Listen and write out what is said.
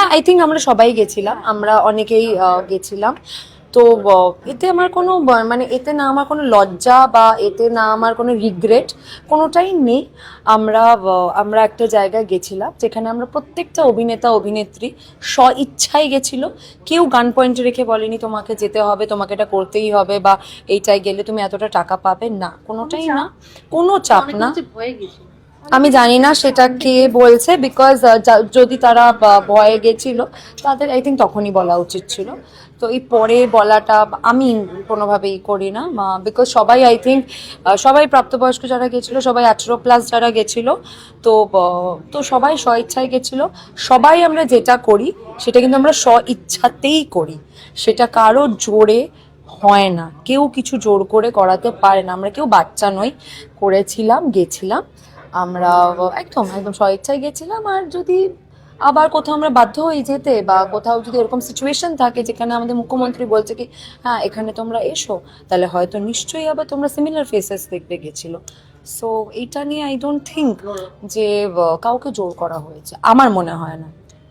হ্যাঁ, I think আমরা সবাই গেছিলাম, আমরা অনেকেই গেছিলাম। তো এতে আমার কোনো মানে এতে না আমার কোনো লজ্জা বা এতে না আমার কোনো রিগ্রেট কোনোটাই নেই। আমরা একটা জায়গায় গেছিলাম যেখানে আমরা প্রত্যেকটা অভিনেতা অভিনেত্রী ইচ্ছায় গেছিল। কেউ গান পয়েন্টে রেখে বলেনি তোমাকে যেতে হবে, তোমাকে এটা করতেই হবে, বা এইটাই গেলে তুমি এতটা টাকা পাবে, না, কোনোটাই না, কোনো চাপ না। আমি জানি না সেটা কে বলছে, বিকজ যদি তারা ভয়ে গেছিল তাদের আই থিঙ্ক তখনই বলা উচিত ছিল। তো এই পরে বলাটা আমি কোনোভাবেই করি না, বিকজ সবাই আই থিঙ্ক সবাই প্রাপ্তবয়স্ক যারা গেছিলো সবাই 18+ যারা গেছিলো। তো তো সবাই ইচ্ছায় গেছিলো। সবাই আমরা যেটা করি সেটা কিন্তু আমরা ইচ্ছাতেই করি, সেটা কারো জোরে হয় না, কেউ কিছু জোর করে করাতে পারে না। আমরা কেউ বাচ্চা নই, করেছিলাম, গেছিলাম আমরা, একদম একদম স্বেচ্ছায় গেছিলাম। আর যদি আবার কোথাও আমরা বাধ্য হয়ে যেতে, বা কোথাও যদি এরকম সিচুয়েশন থাকে যেখানে আমাদের মুখ্যমন্ত্রী বলছে কি হ্যাঁ এখানে তোমরা এসো, তাহলে হয়তো নিশ্চয়ই আবার তোমরা সিমিলার ফেসেস দেখতে গেছিলো। সো এইটা নিয়ে আই ডোন্ট থিঙ্ক যে কাউকে জোর করা হয়েছে, আমার মনে হয় না।